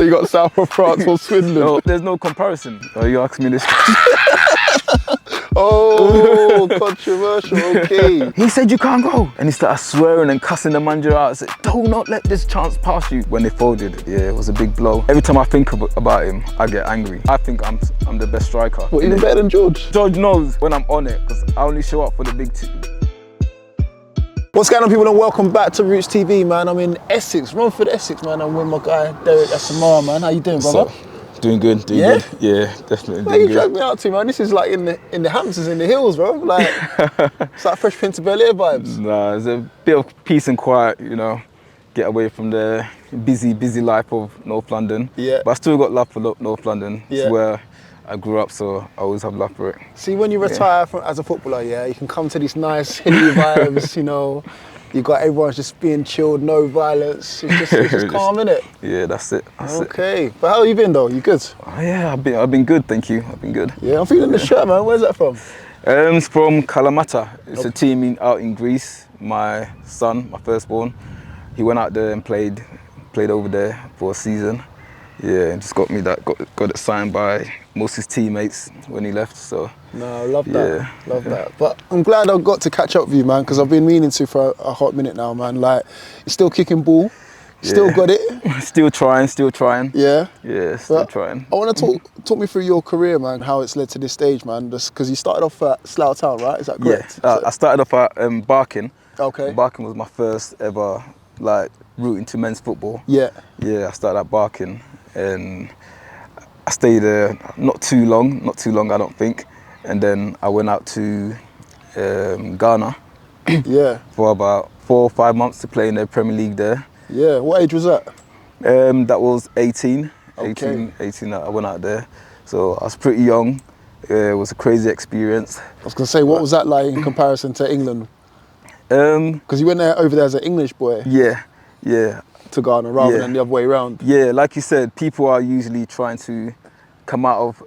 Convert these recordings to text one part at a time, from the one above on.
you got South of France or Swindon? No, there's no comparison. You asked me this. Oh, controversial, okay. He said you can't go. And he started swearing and cussing the manager out. I said, do not let this chance pass you. When they folded, yeah, it was a big blow. Every time I think about him, I get angry. I think I'm the best striker. What, even better than George? George knows when I'm on it, because I only show up for the big team. What's going on, people, and welcome back to Rootz TV, man. I'm in Essex, Romford, Essex, man. I'm with my guy, Derek Asamoah, man. How you doing, brother? Doing good, doing good. Yeah, definitely. Where you dragged me out to, man? This is like in the Hamptons, in the hills, bro. Like, it's like Fresh Prince of Bel-Air vibes. Nah, it's a bit of peace and quiet, you know. Get away from the busy life of North London. Yeah. But I still got love for North London. Yeah. It's where I grew up, so I always have love for it. See, when you retire as a footballer, yeah, you can come to these nice hilly vibes, you know. You got everyone just being chilled, no violence. It's just calm, innit? Yeah, that's it. Okay, but how have you been though? You good? Oh, yeah, I've been good, thank you. I've been good. Yeah, I'm feeling the shirt, man. Where's that from? It's from Kalamata. It's a team out in Greece. My son, my firstborn, he went out there and played over there for a season. Yeah, and just got it signed by most of his teammates when he left. So no, I love that. Yeah. Love that. But I'm glad I got to catch up with you, man, because I've been meaning to for a hot minute now, man. Like, you're still kicking ball, still got it. Still trying. Yeah. Yeah, still trying. I want to talk me through your career, man. How it's led to this stage, man. Because you started off at Slough Town, right? Is that correct? Yeah. I started off at Barking. Okay. Barking was my first ever route into men's football. Yeah. Yeah, I started at Barking. And I stayed there not too long, I don't think. And then I went out to Ghana for about 4 or 5 months to play in the Premier League there. Yeah, what age was that? That was 18. Okay. 18 that I went out there. So I was pretty young. It was a crazy experience. I was going to say, what was that like in comparison to England? Because you went over there as an English boy. Yeah. To Ghana rather than the other way around. Yeah, like you said, people are usually trying to come out of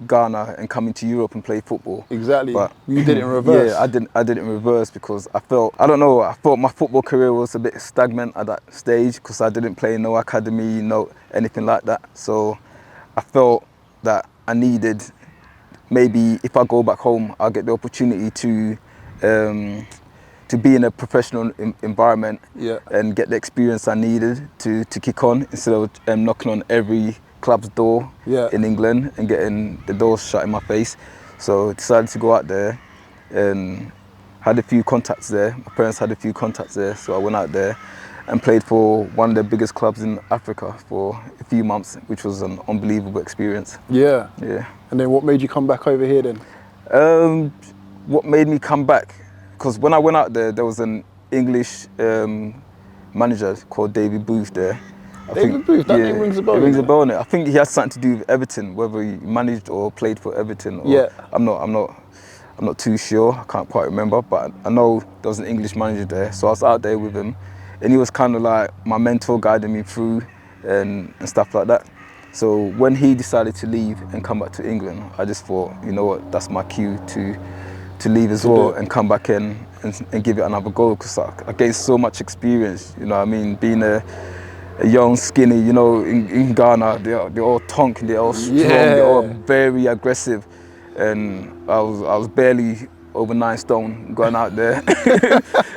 Ghana and come into Europe and play football. Exactly. But you did it in reverse. Yeah, I did it in reverse because I thought my football career was a bit stagnant at that stage because I didn't play no academy, no anything like that. So I felt that I needed, maybe if I go back home, I'll get the opportunity to be in a professional environment and get the experience I needed to kick on instead of knocking on every club's door in England and getting the doors shut in my face. So I decided to go out there and had a few contacts there. My parents had a few contacts there, so I went out there and played for one of the biggest clubs in Africa for a few months, which was an unbelievable experience. Yeah. Yeah. And then what made you come back over here then? What made me come back? Because when I went out there, there was an English manager called David Booth there. David Booth, that name rings a bell. It rings a bell, innit? I think he has something to do with Everton, whether he managed or played for Everton. Or I'm not too sure. I can't quite remember, but I know there was an English manager there. So I was out there with him, and he was kind of like my mentor, guiding me through and stuff like that. So when he decided to leave and come back to England, I just thought, you know what, that's my cue to leave as well and come back in and give it another go, because I gained so much experience, you know what I mean? Being a young, skinny, you know, in Ghana, they're all tonk, they're all strong, they're all very aggressive. And I was barely over 9 stone going out there.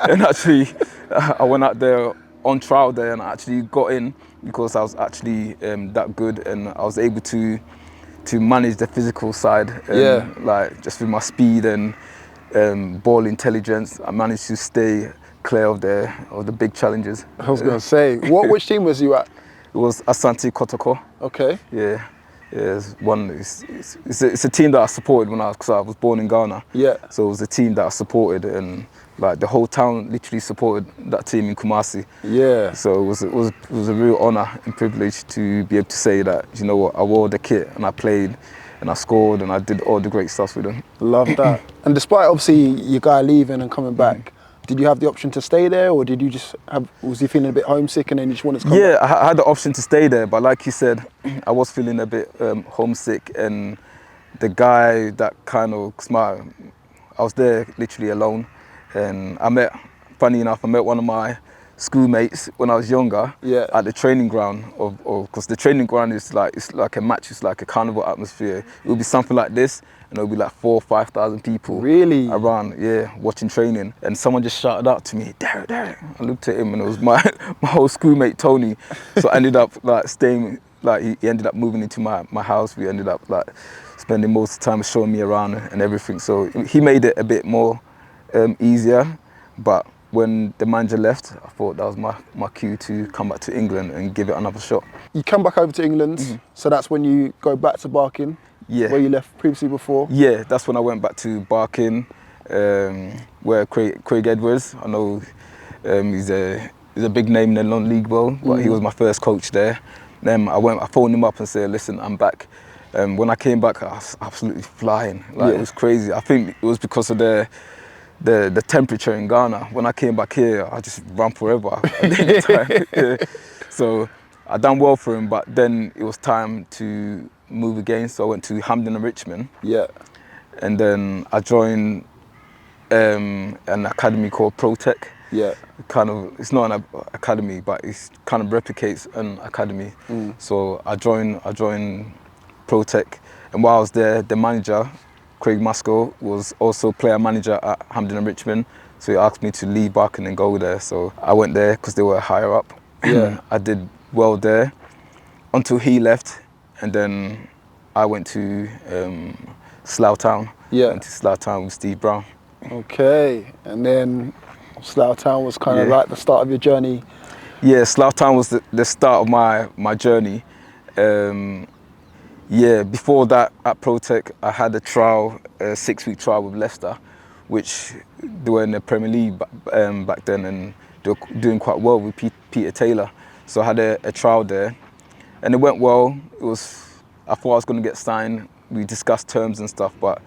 And actually, I went out there on trial there and I actually got in because I was actually that good, and I was able to manage the physical side, like just with my speed and ball intelligence. I managed to stay clear of the big challenges. I was going to say, which team was you at? It was Asante Kotoko. Okay. Yeah. It's a team that I supported because I was born in Ghana. Yeah. So it was a team that I supported, and like the whole town literally supported that team in Kumasi. Yeah. So it was a real honour and privilege to be able to say that, you know what, I wore the kit and I played and I scored and I did all the great stuff with them. Love that. And despite obviously your guy leaving and coming back, did you have the option to stay there, or did you just was you feeling a bit homesick and then you just wanted to come back? I had the option to stay there, but like you said, I was feeling a bit homesick, and the guy that kind of, I was there literally alone, and funny enough, I met one of my schoolmates when I was younger Yeah. at the training ground because the training ground is like, it's like a match, it's like a carnival atmosphere. It would be something like this and there'll be like 4,000 or 5,000 people really around, watching training. And someone just shouted out to me, Derek, Derek. I looked at him and it was my whole schoolmate Tony. So I ended up like staying, like he ended up moving into my house. We ended up like spending most of the time showing me around and everything. So he made it a bit more easier, but when the manager left, I thought that was my cue to come back to England and give it another shot. You come back over to England, so that's when you go back to Barking, where you left previously before? Yeah, that's when I went back to Barking, where Craig Edwards, I know he's a big name in the non-league world, but he was my first coach there. Then I phoned him up and said, listen, I'm back. When I came back, I was absolutely flying. It was crazy. I think it was because of the temperature in Ghana. When I came back here, I just ran forever at the time. So I done well for him, but then it was time to move again. So I went to Hampden and Richmond. Yeah. And then I joined an academy called ProTech. Yeah. It's not an academy, but it kind of replicates an academy. So I joined ProTech, and while I was there, the manager, Craig Musco, was also player manager at Hampden and Richmond. So he asked me to leave Barking and go there. So I went there because they were higher up. Yeah. I did well there until he left, and then I went to Slough Town. Yeah. Went to Slough Town with Steve Brown. Okay, and then Slough Town was kind of like the start of your journey. Yeah, Slough Town was the start of my journey. Before that at ProTech, I had a trial, a 6-week trial with Leicester, which they were in the Premier League back then, and they were doing quite well with Peter Taylor. So I had a trial there, and it went well. I thought I was going to get signed. We discussed terms and stuff, but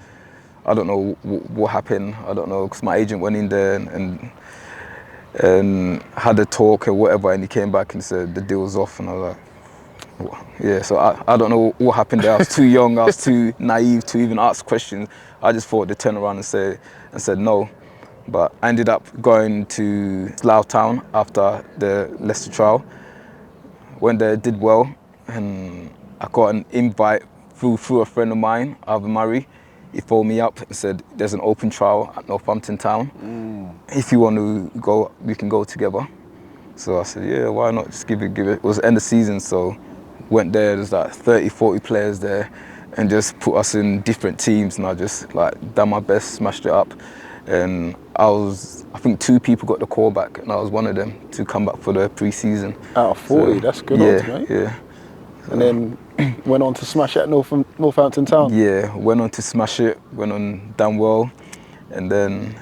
I don't know what happened. I don't know, because my agent went in there and had a talk or whatever, and he came back and said the deal was off, and I was like, yeah, so I don't know what happened there. I was too young, I was too naive to even ask questions. I just thought they'd turn around and said no. But I ended up going to Slough Town after the Leicester trial. Went there, did well, and I got an invite through a friend of mine, Alvin Murray. He phoned me up and said, there's an open trial at Northampton Town. If you want to go, we can go together. So I said, yeah, why not, just give it. It was the end of season, so went there, there's like 30, 40 players there, and just put us in different teams, and I just like done my best, smashed it up. And I think 2 people got the call back, and I was one of them to come back for the pre-season. Out of 40, so, that's good odds, mate. Yeah. And then went on to smash it at Northampton Town. Yeah, went on to smash it, went on done well, and then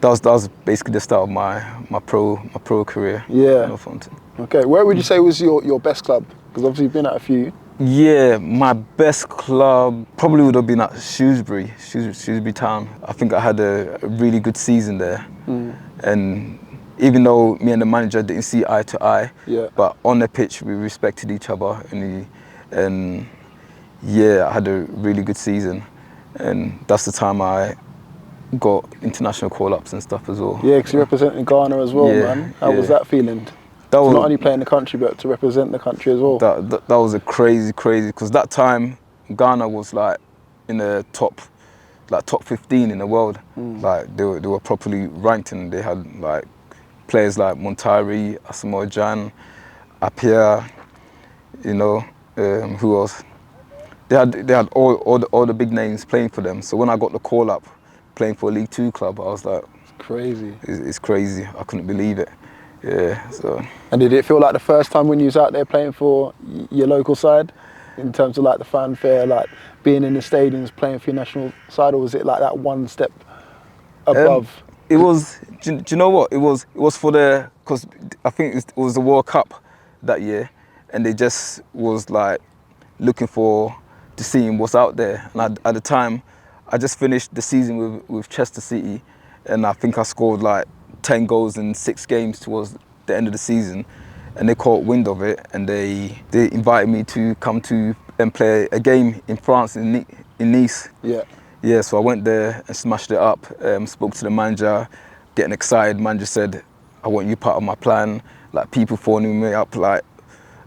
that was basically the start of my pro career. Yeah. At Northampton. Okay, where would you say was your best club? Because obviously you've been at a few. Yeah, my best club probably would have been at Shrewsbury Town. I think I had a really good season there. And even though me and the manager didn't see eye to eye, but on the pitch we respected each other, and I had a really good season. And that's the time I got international call-ups and stuff as well. Yeah, because you're representing Ghana as well, man. How was that feeling? That was not only playing the country, but to represent the country as well. That was a crazy, because that time Ghana was like in the top 15 in the world. Like they were properly ranked, and they had like players like Montari, Asamoah, Apia, who else? They had all the big names playing for them. So when I got the call up playing for a League 2 club, I was like, it's crazy. It's crazy. I couldn't believe it. Yeah. So. And did it feel like the first time when you was out there playing for your local side, in terms of like the fanfare, like being in the stadiums playing for your national side, or was it like that one step above? It was. Do you know what? It was for because I think it was the World Cup that year, and they just was like looking to see what's out there. And at the time, I just finished the season with Chester City, and I think I scored like 10 goals in 6 games towards the end of the season, and they caught wind of it, and they invited me to come to and play a game in France in Nice. Yeah, so I went there and smashed it up. Spoke to the manager, getting excited. Manager said, I want you part of my plan. Like people phoning me up, like,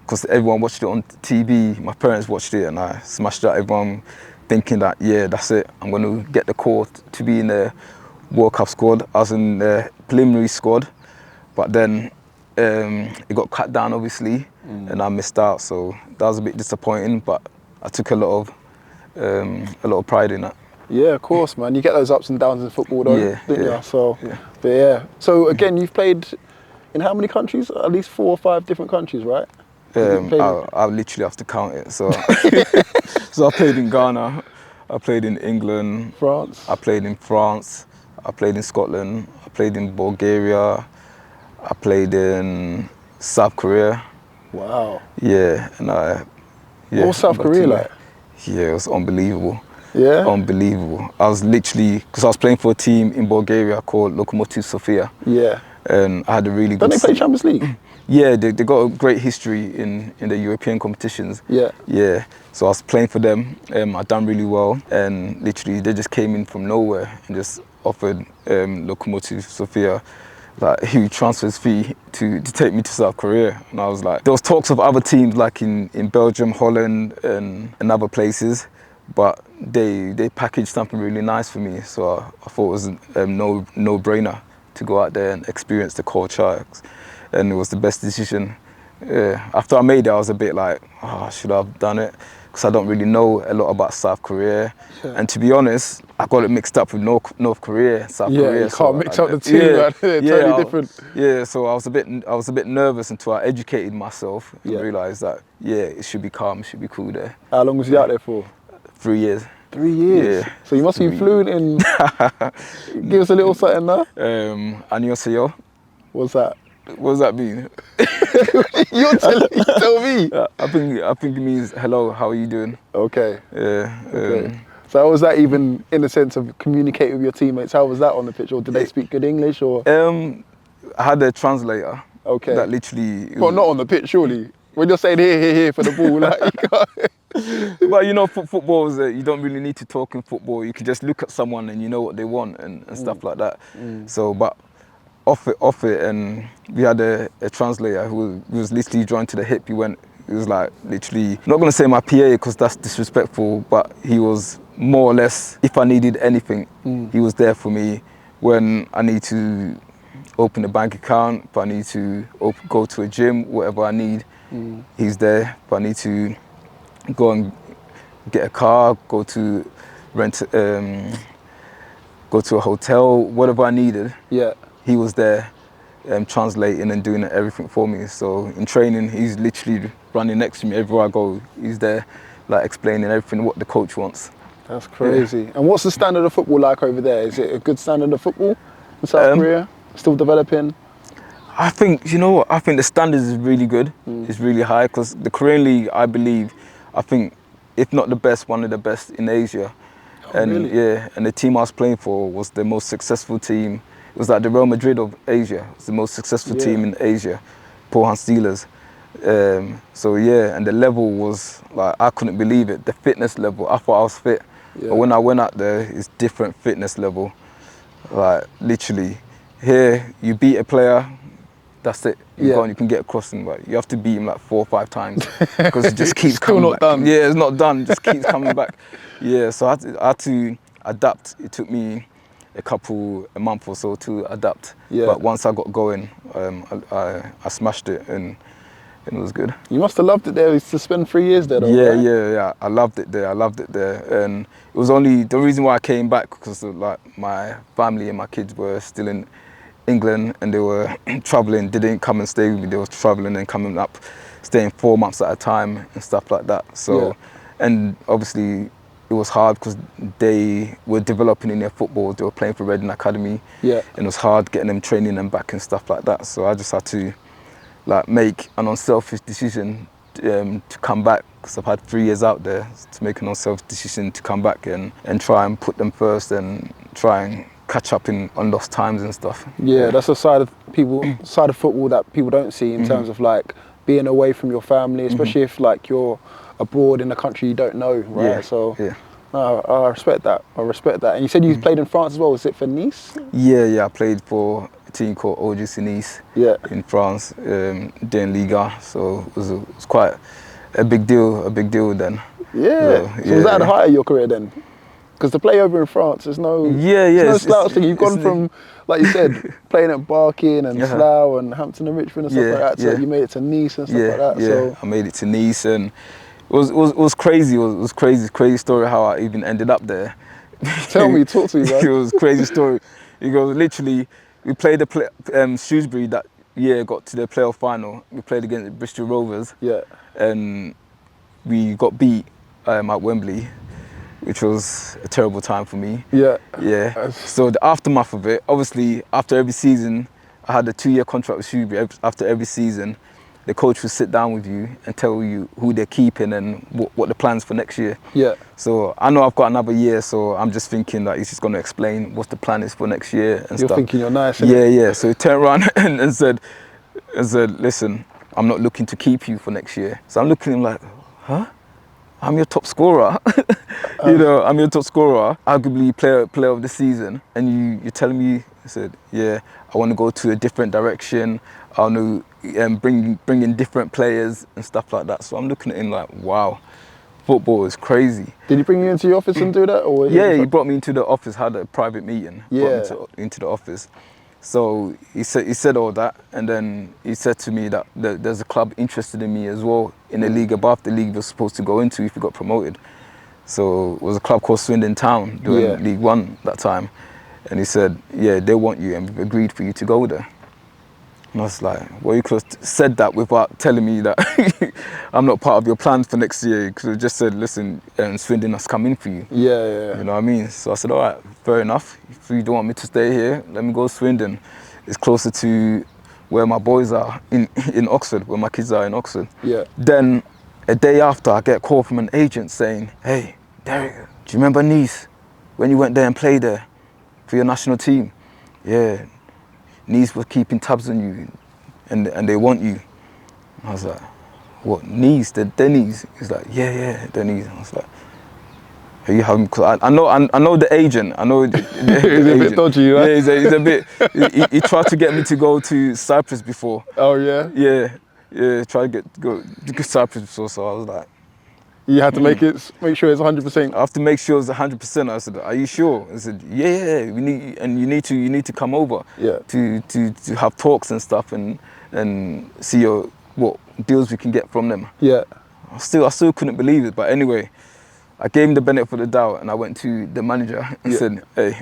because everyone watched it on TV. My parents watched it, and I smashed it. Everyone thinking that, yeah, that's it. I'm going to get the call to be in the World Cup squad. I was in the preliminary squad, but then it got cut down, obviously, and I missed out. So that was a bit disappointing, but I took a lot of pride in that. Yeah, of course, man. You get those ups and downs in football, though, didn't you? So, yeah. But yeah. So again, you've played in how many countries? At least 4 or 5 different countries, right? I literally have to count it. So, so I played in Ghana, I played in England, France. I played in France, I played in Scotland, I played in Bulgaria, I played in South Korea. Wow. Yeah, and what was South Korea like? Yeah, it was unbelievable. Yeah? Unbelievable. I was literally, because I was playing for a team in Bulgaria called Lokomotiv Sofia. Yeah. And I had a really good... Don't they play Champions League? Yeah, they got a great history in the European competitions. Yeah. Yeah. So I was playing for them. I done really well, and literally they just came in from nowhere and just offered Lokomotiv Sofia like a huge transfer fee to take me to South Korea. And I was like, there was talks of other teams like in Belgium, Holland, and other places, but they packaged something really nice for me. So I thought it was a no-brainer to go out there and experience the culture. And it was the best decision. After I made it, I was a bit like, oh, should I have done it? Because I don't really know a lot about South Korea. Yeah. And to be honest, I got it mixed up with North Korea, South Korea. You can't mix up the two, man. They're totally different. Yeah, so I was a bit nervous until I educated myself and realised that, it should be calm, it should be cool there. How long was you out there for? 3 years. 3 years? Yeah. So you must be fluent in... Give us a little something there. Annyeonghaseyo. What's that? What does that mean? you tell me. I think it means hello. How are you doing? Okay. Yeah. Okay. So how was that even in the sense of communicating with your teammates? How was that on the pitch, or did they speak good English, or? I had a translator. Okay. That literally. Well, not on the pitch, surely. When you're saying here for the ball, like you can't. But you know, football is you don't really need to talk in football. You can just look at someone and you know what they want and stuff like that. So, but. Off it, and we had a translator who was literally joined to the hip. He was like literally, not gonna say my PA because that's disrespectful, but he was more or less, if I needed anything, he was there for me. When I need to open a bank account, if I need to go to a gym, whatever I need, he's there. If I need to go and get a car, go to rent, go to a hotel, whatever I needed. Yeah. He was there translating and doing everything for me. So in training, he's literally running next to me everywhere I go. He's there, like explaining everything what the coach wants. That's crazy. Yeah. And what's the standard of football like over there? Is it a good standard of football in South Korea? Still developing? I think, you know what, I think the standards is really good. It's really high because the Korean League, I believe, I think, if not the best, one of the best in Asia. Oh, and really? yeah, and the team I was playing for was the most successful team. It was like the Real Madrid of Asia. It was the most successful team in Asia, Pohang Steelers. So yeah, and the level was like, I couldn't believe it. The fitness level, I thought I was fit. Yeah. But when I went out there, it's different fitness level. Like literally, here you beat a player, that's it. You can get across him, but you have to beat him like 4 or 5 times because it just keeps coming back. Still not done. Yeah, it's not done. It just keeps coming back. Yeah, so I had to adapt. It took me a month or so to adapt. Yeah. But once I got going, I smashed it and it was good. You must have loved it there. To spend 3 years there, though. Yeah. I loved it there. And it was only the reason why I came back because like my family and my kids were still in England and they were traveling. They didn't come and stay with me. They were traveling and coming up, staying 4 months at a time and stuff like that. So, and obviously, it was hard because they were developing in their football. They were playing for Reading Academy. Yeah. And it was hard getting them training them back and stuff like that. So I just had to like make an unselfish decision to come back because I've had 3 years out there to make an unselfish decision to come back and try and put them first and try and catch up on lost times and stuff. Yeah, that's a side of football that people don't see in terms of like being away from your family, especially if like you're abroad in a country you don't know, right? Yeah. So I respect that. And you said you played in France as well. Was it for Nice? Yeah. I played for a team called OGC Nice in France, doing Liga. So it was quite a big deal then. Yeah. So was that the height of your career then? Because to play over in France, there's no slouch thing. You've gone from, like you said, playing at Barking and Slough and Hampton and Richmond and stuff like that. So you made it to Nice and stuff like that. Yeah, So I made it to Nice, and it was crazy. It was crazy story how I even ended up there. Talk to me, man. It was a crazy story. It goes literally, we played Shrewsbury that year, got to the playoff final. We played against Bristol Rovers. Yeah. And we got beat at Wembley, which was a terrible time for me. Yeah. Yeah. So the aftermath of it, obviously, after every season, I had a 2-year contract with Shrewsbury. After every season, the coach will sit down with you and tell you who they're keeping and what the plans for next year. Yeah. So I know I've got another year, so I'm just thinking that he's just going to explain what the plan is for next year and You're stuff. thinking you're nice. Yeah. So he turned around and said, listen, I'm not looking to keep you for next year. So I'm looking at him like, huh? I'm your top scorer. I'm your top scorer, arguably player of the season. And you're telling me, I said, yeah, I want to go to a different direction. I want to bring in different players and stuff like that. So I'm looking at him like, wow, football is crazy. Did he bring you into your office and do that? Or he brought me into the office, had a private meeting, brought me into the office. So he said all that, and then he said to me that there's a club interested in me as well in the league above the league was supposed to go into if he got promoted. So it was a club called Swindon Town doing League One that time. And he said, yeah, they want you and we've agreed for you to go there. And I was like, well, you could have said that without telling me that I'm not part of your plans for next year. You could have just said, listen, Swindon has come in for you. Yeah. You know what I mean? So I said, all right, fair enough. If you don't want me to stay here, let me go to Swindon. It's closer to where my boys are in Oxford, where my kids are in Oxford. Yeah. Then a day after, I get a call from an agent saying, hey, Derek, do you remember Nice when you went there and played there for your national team? Yeah. Nice was keeping tabs on you and they want you. I was like, what, Nice? They're Nice? He's like, yeah, they're Nice. I was like, are you having, cause I know the agent, I know the he's a bit dodgy, right? Yeah, he's a bit, he tried to get me to go to Cyprus before. Oh yeah? Yeah, tried to go to Cyprus before, so I was like, you had to make sure it's 100%. I have to make sure it's 100%. I said, are you sure? I said, yeah, you need to come over to have talks and stuff and see what deals we can get from them. Yeah. I still couldn't believe it, but anyway, I gave him the benefit of the doubt and I went to the manager and said, hey,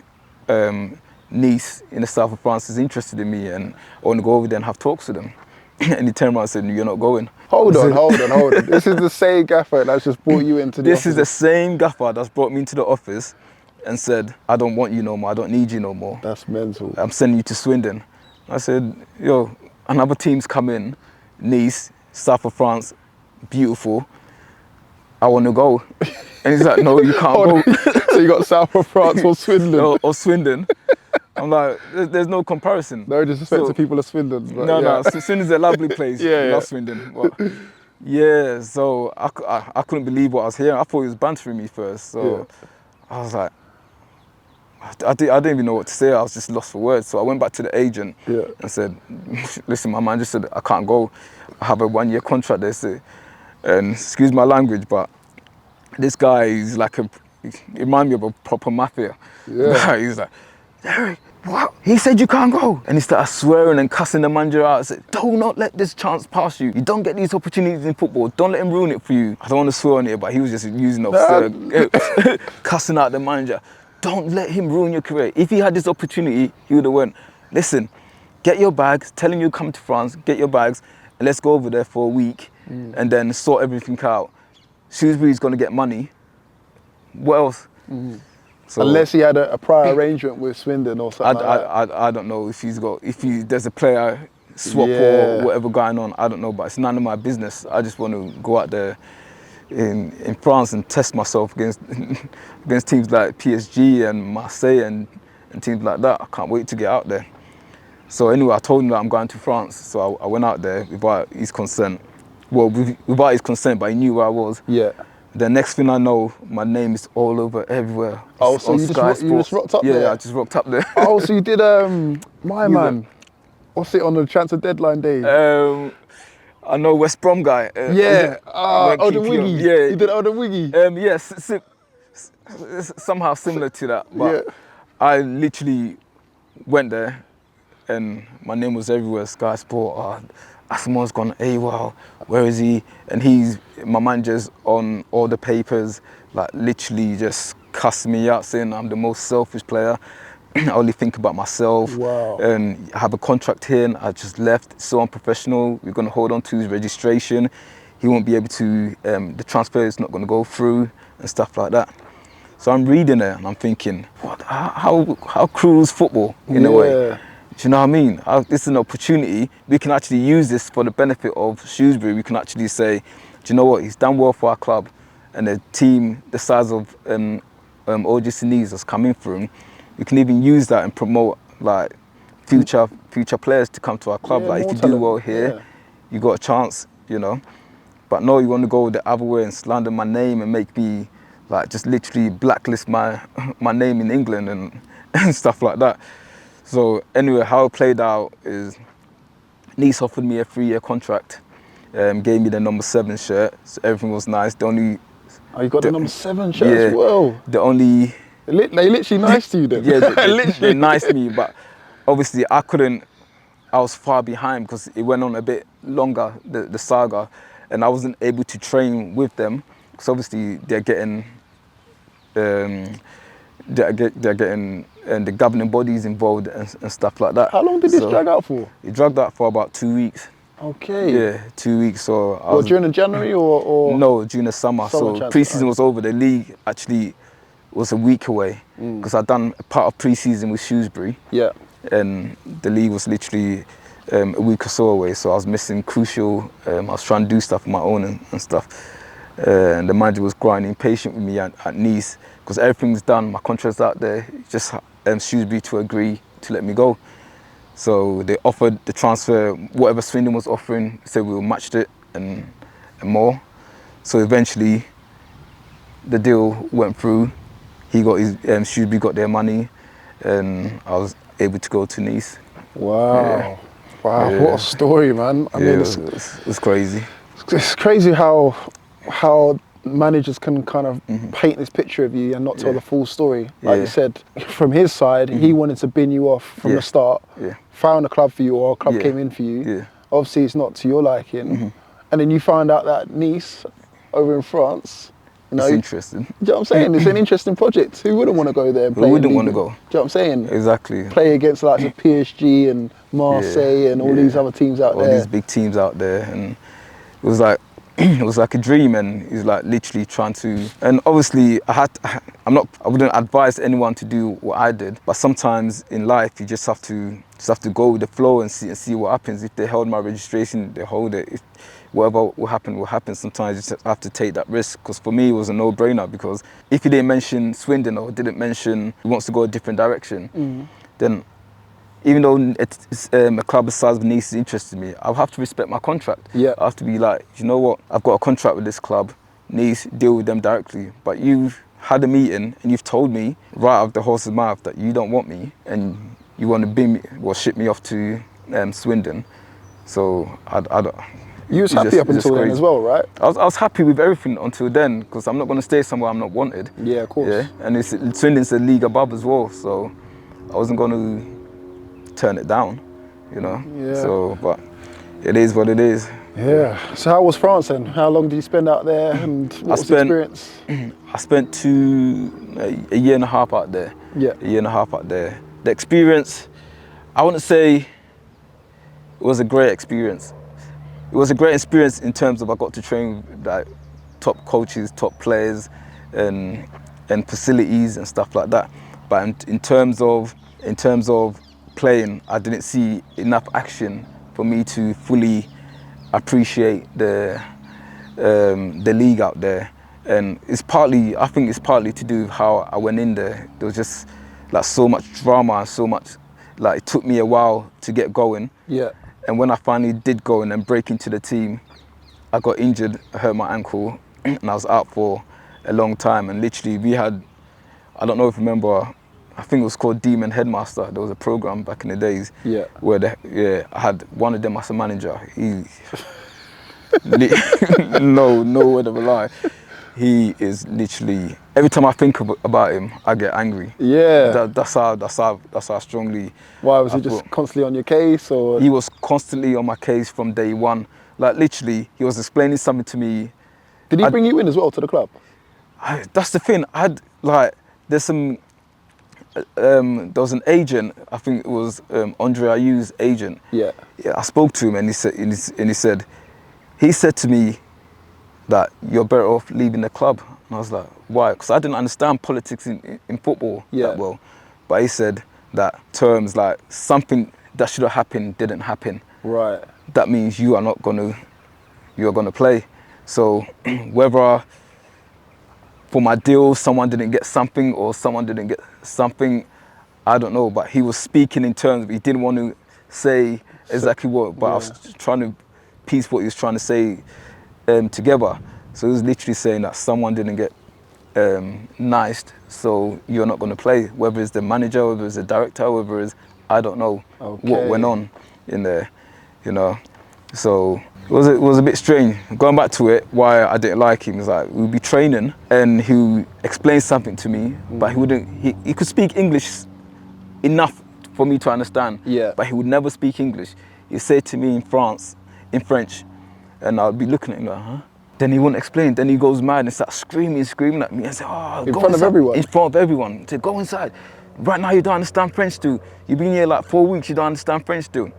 Nice in the south of France is interested in me and I want to go over there and have talks with them. And he turned around and said, you're not going. Hold on. This is the same gaffer that's just brought you into the office. This is the same gaffer that's brought me into the office and said, I don't want you no more, I don't need you no more. That's mental. I'm sending you to Swindon. I said, yo, another team's come in, Nice, south of France, beautiful. I want to go. And he's like, no, you can't go. So you got south of France or Swindon? or Swindon. I'm like, there's no comparison. No disrespect to people of Swindon. But no, Swindon's a lovely place. I love Swindon. But yeah, so I couldn't believe what I was hearing. I thought he was bantering me first. So I was like, I didn't even know what to say. I was just lost for words. So I went back to the agent and said, listen, my man just said, I can't go. I have a 1-year contract there. And excuse my language, but this guy is like he reminds me of a proper mafia. Yeah. He's like, Derek, what? He said you can't go. And he started swearing and cussing the manager out. I said, do not let this chance pass you. You don't get these opportunities in football. Don't let him ruin it for you. I don't want to swear on it, but he was just using cussing out the manager. Don't let him ruin your career. If he had this opportunity, he would have went, listen, get your bags, tell him you come to France, get your bags, and let's go over there for a week and then sort everything out. Shrewsbury's going to get money. What else? So, unless he had a prior arrangement with Swindon or something I don't know if there's a player swap or whatever going on. I don't know, but it's none of my business. I just want to go out there in France and test myself against teams like PSG and Marseille and teams like that. I can't wait to get out there. So anyway, I told him that I'm going to France. So I went out there without his consent. Well, without his consent, but he knew where I was. Yeah. The next thing I know, my name is all over everywhere. Oh, so you just rocked up there? Yeah, I just rocked up there. Oh, so you did my man. What's it on the transfer deadline day? I know West Brom guy. Yeah. Odin Wiggy. Yeah. You did Odin Wiggy? Yes. Somehow similar to that. But Yeah. I literally went there and my name was everywhere. Sky Sport. Asamoah's gone AWOL. Where is he? And my manager's on all the papers, like literally just cussing me out, saying I'm the most selfish player. I only think about myself. Wow. And I have a contract here and I just left. It's so unprofessional. We're going to hold on to his registration. He won't be able to, the transfer is not going to go through and stuff like that. So I'm reading it and I'm thinking, what? How cruel is football in a way? Do you know what I mean? This is an opportunity. We can actually use this for the benefit of Shrewsbury. We can actually say, do you know what? He's done well for our club, and the team, the size of OG Sinise that's coming through, we can even use that and promote like future players to come to our club. Like if you do well here, you got a chance, you know. But no, you want to go the other way and slander my name and make me like just literally blacklist my name in England and stuff like that. So anyway, how it played out is Nice offered me a 3-year contract, gave me the number 7 shirt, so everything was nice. Oh, you got the number 7 shirt as well? The only... They literally nice to you then? Yeah, they nice to me, but obviously I was far behind because it went on a bit longer, the saga, and I wasn't able to train with them because obviously they're getting the governing bodies involved and stuff like that. How long did this drag out for? It dragged out for about 2 weeks. Okay. Yeah, 2 weeks. So during the January or? No, during the summer. So pre-season was over. The league actually was a week away because I'd done a part of pre-season with Shrewsbury. Yeah. And the league was literally a week or so away. So I was missing crucial. I was trying to do stuff on my own and stuff. And the manager was grinding patient with me at Nice because everything's done. My contract's out there. Just Shrewsbury to agree to let me go. So they offered the transfer, whatever Swindon was offering, said we matched it and more. So eventually the deal went through. He got his, Shrewsbury got their money and I was able to go to Nice. Wow. Yeah. Wow, yeah. What a story, man. I mean, it was crazy. It's crazy how managers can kind of paint this picture of you and not tell the full story. Like you said, from his side, he wanted to bin you off from the start, found a club for you or a club came in for you. Yeah. Obviously, it's not to your liking. And then you find out that Nice, over in France, you know, it's interesting. Do you know what I'm saying? It's an interesting project. Who wouldn't want to go there and play? Who wouldn't want to go? Do you know what I'm saying? Exactly. Play against like the PSG and Marseille and all these other teams out there. All these big teams out there. And it was like, a dream, and he's like literally trying to. And obviously, I wouldn't advise anyone to do what I did. But sometimes in life, you just have to go with the flow and see what happens. If they held my registration, they hold it. If whatever will happen. Sometimes you just have to take that risk. Because for me, it was a no-brainer. Because if he didn't mention Swindon or didn't mention he wants to go a different direction, then even though it's a club the size of Nice is interested in me, I'll have to respect my contract. Yeah. I have to be like, you know what, I've got a contract with this club, Nice, deal with them directly. But you've had a meeting and you've told me right out of the horse's mouth that you don't want me and you want to ship me off to Swindon. So I don't. You was happy up until then as well, right? I was happy with everything until then because I'm not going to stay somewhere I'm not wanted. Yeah, of course. Yeah, and Swindon's a league above as well, so I wasn't going to turn it down, you know. Yeah. So, but it is what it is. Yeah. So how was France then? How long did you spend out there, and what was the experience? I spent a year and a half out there. Yeah. A year and a half out there. The experience, I wouldn't say it was a great experience. It was a great experience in terms of I got to train with like top coaches, top players, and facilities and stuff like that. But in terms of playing, I didn't see enough action for me to fully appreciate the league out there. And I think it's partly to do with how I went in there. There was just like so much drama and so much, like it took me a while to get going. Yeah. And when I finally did go in and break into the team, I got injured, I hurt my ankle, and I was out for a long time. And literally we had, I don't know if you remember, I think it was called Demon Headmaster. There was a program back in the days where I had one of them as a manager. He, no word of a lie. He is literally, every time I think about him, I get angry. Yeah. That's how strongly. Why, was he just constantly on your case, or? He was constantly on my case from day one. Like literally, he was explaining something to me. Did he bring you in as well to the club? That's the thing. There's some. There was an agent. I think it was Andre Ayew's agent. Yeah. I spoke to him, and he said to me that you're better off leaving the club. And I was like, why? Because I didn't understand politics in football that well. But he said that terms like something that should have happened didn't happen. Right. That means you're gonna play. So whether for my deal someone didn't get something or someone didn't get something, I don't know. But he was speaking in terms, he didn't want to say exactly what, but I was trying to piece what he was trying to say together. So he was literally saying that someone didn't get niced, so you're not going to play. Whether it's the manager, whether it's the director, whether it's, I don't know what went on in there, you know. So it was a bit strange. Going back to it, why I didn't like him is like we'd be training and he would explain something to me, but he could speak English enough for me to understand. Yeah. But he would never speak English. He'd say to me in French, and I'd be looking at him like, huh? Then he wouldn't explain. Then he goes mad and starts screaming at me. I say, oh, in front of everyone? In front of everyone. He said, go inside. Right now you don't understand French too. You've been here like 4 weeks, you don't understand French too.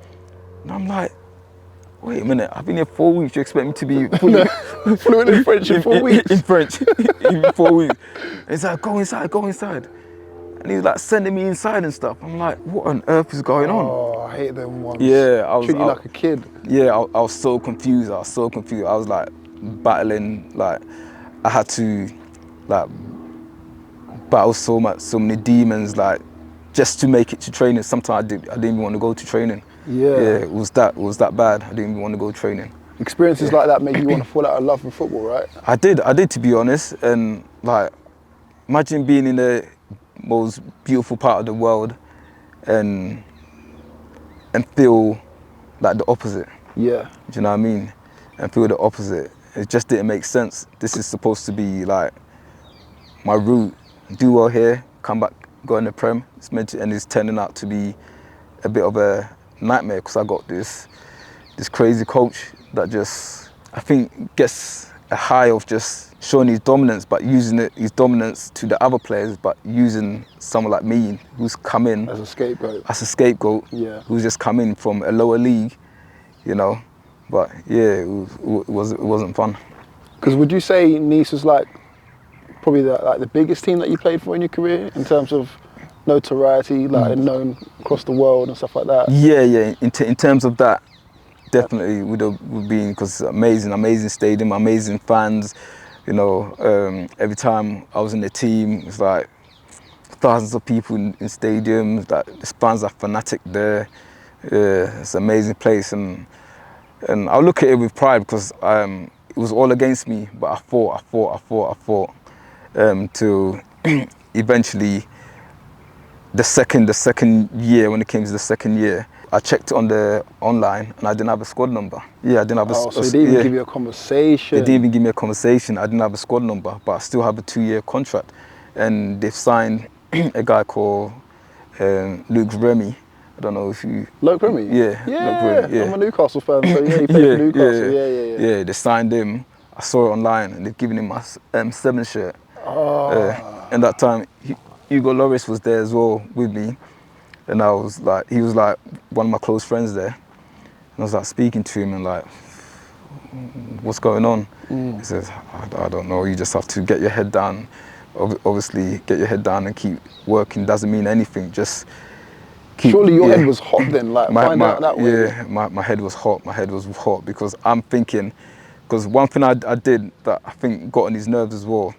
And I'm like, wait a minute, I've been here 4 weeks, you expect me to be fluent in French in 4 weeks? In French, in 4 weeks. And he's like, go inside. And he's like sending me inside and stuff. I'm like, what on earth is going on? Oh, I hate them ones. Yeah, treat you like a kid. Yeah, I was so confused. I was like battling, like I had to like battle so many demons, like just to make it to training. Sometimes I didn't even want to go to training. Yeah, it was that bad. I didn't even want to go training. Experiences like that make you want to fall out of love with football, right? I did to be honest. And like, imagine being in the most beautiful part of the world and feel like the opposite. Yeah. Do you know what I mean? And feel the opposite. It just didn't make sense. This is supposed to be like my route. Do well here, come back, go in the Prem. It's meant to, and it's turning out to be a bit of a nightmare because I got this crazy coach that just, I think, gets a high of just showing his dominance, but using his dominance to the other players, but using someone like me who's come in as a scapegoat. Yeah. Who's just come in from a lower league, you know. But yeah, it wasn't fun. Because would you say Nice was like probably the biggest team that you played for in your career in terms of notoriety, like known across the world and stuff like that? Yeah. In terms of that, definitely would been, because amazing stadium, amazing fans. You know, every time I was in the team, it's like thousands of people in stadiums. Like the fans are fanatic there. It's an amazing place, and I look at it with pride because it was all against me, but I fought till eventually the second year, when it came to the second year, I checked on the online and I didn't have a squad number. Yeah, I didn't have so they didn't even give you a conversation? They didn't even give me a conversation. I didn't have a squad number, but I still have a 2-year contract. And they've signed a guy called Luke Remy. I don't know if you... Luke Remy? Yeah. Luke Remy, I'm a Newcastle fan, so yeah, he played for Newcastle. Yeah, they signed him. I saw it online and they've given him my 7 shirt. And that time, Hugo Lloris was there as well with me. And he was like one of my close friends there. And I was like speaking to him and like, what's going on? He says, I don't know, you just have to get your head down. Obviously, get your head down and keep working. Doesn't mean anything, just keep... Surely your head was hot then, like find out that way. Yeah, my head was hot. My head was hot because I'm thinking, because one thing I did that I think got on his nerves as well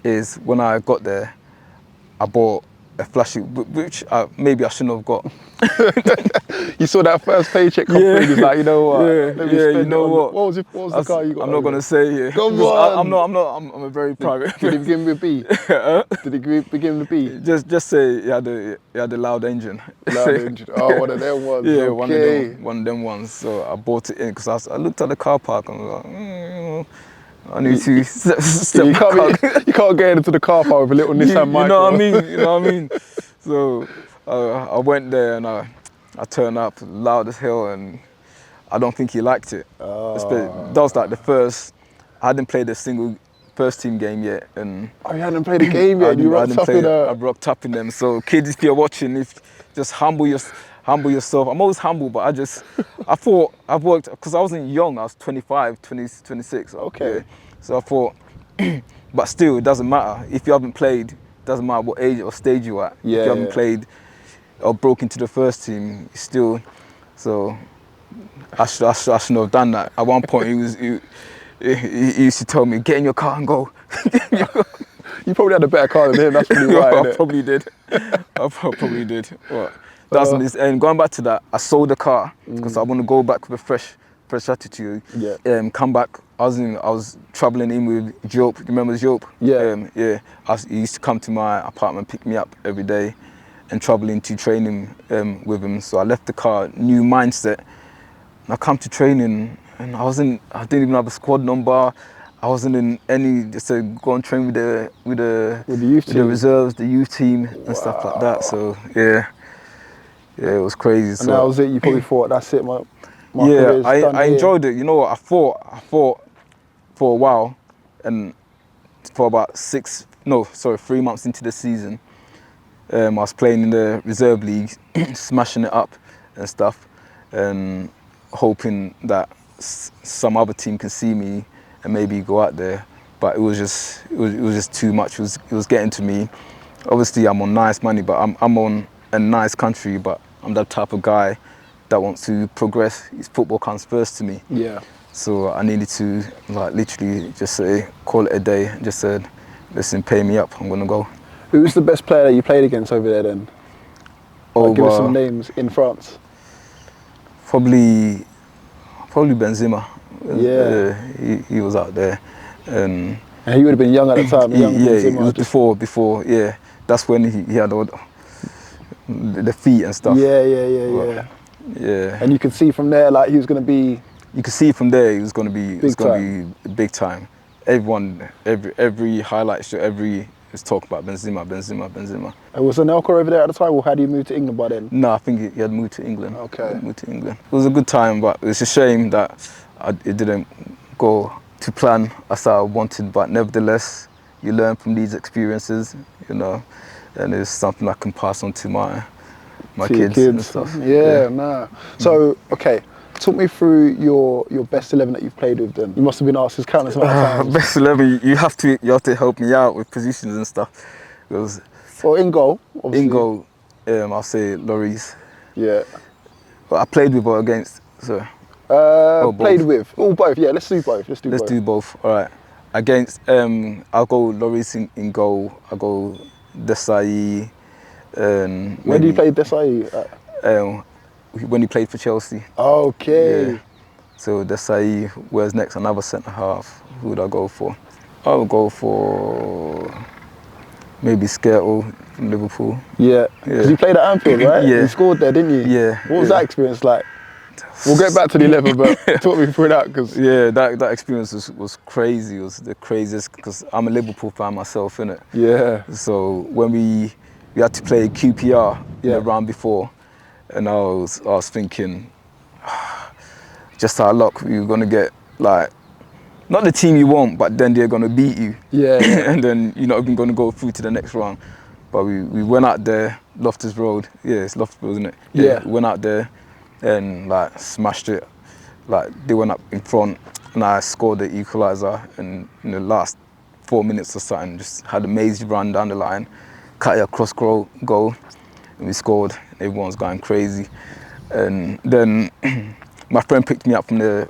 is when I got there, I bought a flashy, which maybe I shouldn't have got. You saw that first paycheck come through, he's like, you know what? Let me spend you know what? What was the car you got? I'm not gonna say here. Come on. I'm a very private. Did he begin with B? Did he begin with B? Just say he had a loud engine. Loud engine. Oh, one of them ones. Yeah, okay. one of them ones. So I bought it in because I looked at the car park and was like, I need to step you can't get into the car park with a little Nissan Micro. You know what I mean? You know what I mean? So I went there and I turned up loud as hell, and I don't think he liked it. That was like the first. I hadn't played a single first team game yet, and you hadn't played a game yet. I rocked up in them. So kids, if you're watching, just humble yourself. I'm always humble, but I thought I've worked because I wasn't young. I was 25, 26. Okay. Yeah. So I thought, but still, it doesn't matter if you haven't played. Doesn't matter what age or stage you're at. Yeah, if you haven't played or broke into the first team, still. So I shouldn't have done that. At one point, he used to tell me, "Get in your car and go." You probably had a better car than him. That's probably why. I probably did. I probably did. What? And going back to that, I sold the car because I want to go back with a fresh attitude. Yeah. Come back. I was traveling in with Jope. You remember Jope? Yeah. Yeah. He used to come to my apartment, pick me up every day, and travel into training with him. So I left the car, new mindset. And I come to training, and I didn't even have a squad number. I wasn't in any. Just to go and train with the youth team, the reserves, the youth team, and stuff like that. So yeah, it was crazy. And that was it. You probably thought, that's it, my yeah, I enjoyed it. You know what? I thought for a while, and for about 3 months into the season, I was playing in the reserve league, smashing it up and stuff, and hoping that some other team can see me and maybe go out there. But it was just too much. It was getting to me. Obviously, I'm on nice money, but I'm on a nice country. But I'm that type of guy that wants to progress. His football comes first to me. Yeah. So I needed to literally just call it a day. And just said, listen, pay me up. I'm gonna go. Who was the best player that you played against over there then? Give us some names in France. Probably Benzema. Yeah. He was out there. And he would have been young at the time. It was before. Yeah, that's when he had all the feet and stuff. Yeah. Yeah. And you could see from there, like, he was going to be. You could see from there, he was going to be big time. Everyone, every highlight show, was talking about Benzema. Was Anelka over there at the time, or had he moved to England by then? No, I think he had moved to England. Okay. It was a good time, but it's a shame that it didn't go to plan as I wanted. But nevertheless, you learn from these experiences, you know, and it's something I can pass on to my kids and stuff. Yeah. So, okay. Talk me through your best 11 that you've played with then. You must have been asked this countless amount of times. Best 11, you have to help me out with positions and stuff. Well, in goal, obviously. In goal, I'll say Lloris. Yeah. But I played with or against, so. Played with. Oh, both. Yeah, let's do both. Let's do both. All right. Against, I'll go Lloris in goal. I'll go Desai. Where do you play Desai? When he played for Chelsea. Okay. Yeah. So Desai, where's next? Another centre half. Who would I go for? I would go for maybe Skertel from Liverpool. Yeah. Because you played at Anfield, right? Yeah. You scored there, didn't you? Yeah. What was that experience like? We'll get back to the 11, but talk me through that. Yeah, that experience was crazy. It was the craziest because I'm a Liverpool fan myself, innit? Yeah. So when we had to play QPR the round before, and I was thinking, just our luck, we were gonna get like, not the team you want, but then they're gonna beat you. Yeah. And then you're not even gonna go through to the next round. But we went out there, Loftus Road. Yeah, it's Loftus Road, isn't it? Yeah. We went out there and like smashed it. Like they went up in front, and I scored the equaliser. And in the last 4 minutes or something, just had a mazy run down the line, cut it across goal, and we scored. Everyone's going crazy. And then my friend picked me up from the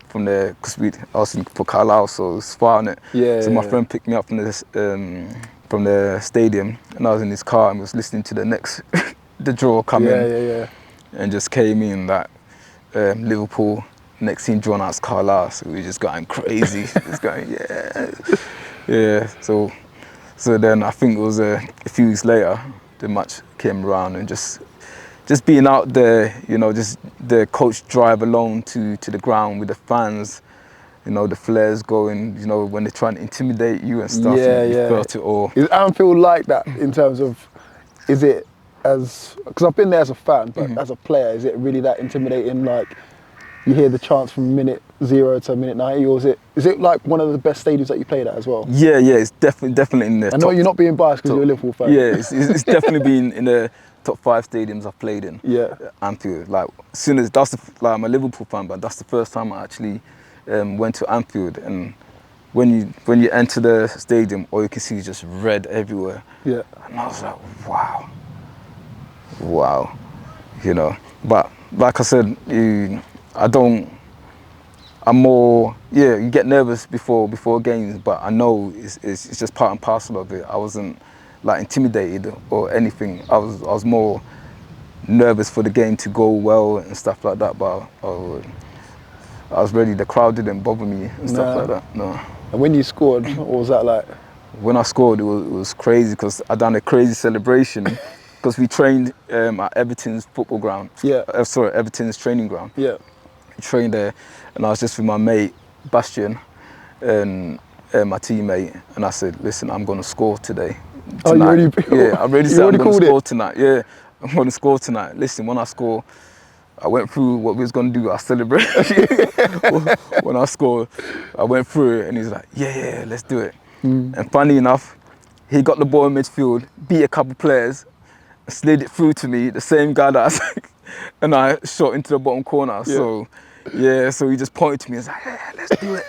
because I was in for Carlisle, so it was far on it. Yeah. So my friend picked me up from the stadium, and I was in his car and was listening to the draw come in. Yeah. And just came in that Liverpool. Next team drawn out as Carlisle, so we were just going crazy. Just going, yeah. So then I think it was a few weeks later, the match came around, and just being out there, you know, just the coach drive alone to the ground with the fans, you know, the flares going, you know, when they're trying to intimidate you and stuff. You felt it all. Is Anfield like that in terms of, is it as, because I've been there as a fan, but as a player, is it really that intimidating? Like, you hear the chants from minute 0 to minute 90, or is it like one of the best stadiums that you played at as well? Yeah, it's definitely in there. I know you're not being biased because you're a Liverpool fan. Yeah, it's definitely been in the top 5 stadiums I've played in. Yeah. Anfield. Like, as soon as I'm a Liverpool fan, but that's the first time I actually went to Anfield. And when you enter the stadium, all you can see is just red everywhere. Yeah. And I was like, wow, you know. But like I said, I'm more, you get nervous before games, but I know it's just part and parcel of it. I wasn't like intimidated or anything. I was more nervous for the game to go well and stuff like that, but I was ready. The crowd didn't bother me and stuff like that, no. And when you scored, what was that like? When I scored, it was crazy because I done a crazy celebration because we trained at Everton's football ground. Yeah. Everton's training ground. Yeah. We trained there, and I was just with my mate, Bastian, and my teammate, and I said, listen, I'm going to score today. Tonight. Oh, you already, I already said I'm going to score tonight. Yeah, I'm going to score tonight. Listen, when I score, I went through what we was going to do. I celebrate. When I scored, I went through it, and he's like, yeah, let's do it. And funny enough, he got the ball in midfield, beat a couple players, slid it through to me, the same guy that and I shot into the bottom corner. Yeah. So he just pointed to me and was like, yeah, let's do it.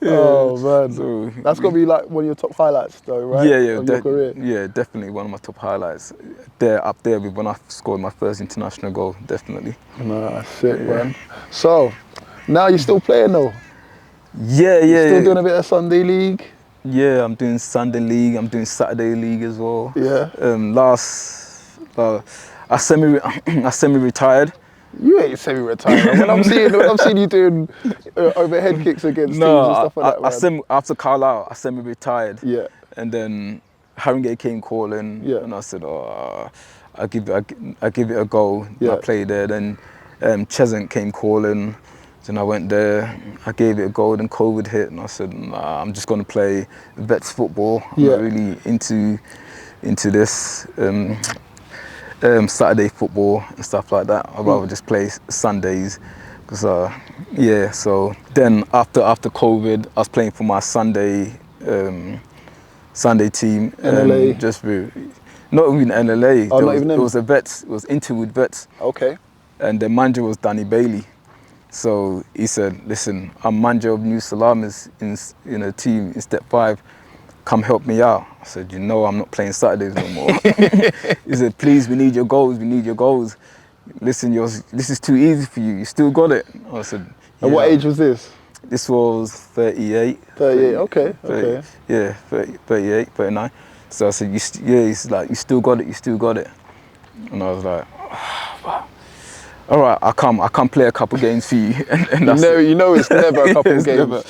Oh man, so, that's got to be like one of your top highlights though, right? Yeah, of your career. Yeah, definitely one of my top highlights. Up there with when I scored my first international goal, definitely. No, that's sick, man. So, now you're still playing though? Yeah. Still doing a bit of Sunday League? Yeah, I'm doing Sunday League, I'm doing Saturday League as well. Yeah. I semi-retired. You ain't semi-retired. when I'm seeing you doing overhead kicks against teams and stuff like that. After Carlisle, I semi-retired. Yeah. And then Haringey came calling, and I said, I'll give it a go. Yeah. I played there. Then Chesant came calling. Then I went there. I gave it a go. Then COVID hit, and I said, nah, I'm just going to play vets football. I'm not really into this. Saturday football and stuff like that. I'd rather just play Sundays, because so then after COVID, I was playing for my Sunday team. NLA. Not even NLA. Oh, not even them. It was a vets. It was Interwood Vets. Okay. And the manager was Danny Bailey. So he said, listen, I'm manager of new Salamis in a team in Step 5. Come help me out. I said, I'm not playing Saturdays no more. He said, please, we need your goals. Listen, this is too easy for you. You still got it. I said, yeah. And what age was this? This was 38. 38, okay. Yeah, 38, 39. So I said, he's like, you still got it. And I was like, all right, I come play a couple games for you. And that's it's never a couple games.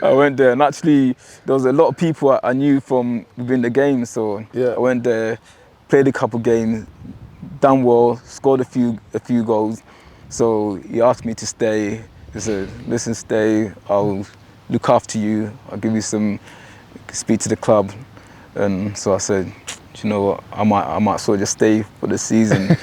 I went there, and actually there was a lot of people I knew from within the game. So I went there, played a couple games, done well, scored a few goals. So he asked me to stay. He said, listen, stay, I'll look after you, I'll give you speak to the club. And so I said, you know what, I might sort of just stay for the season.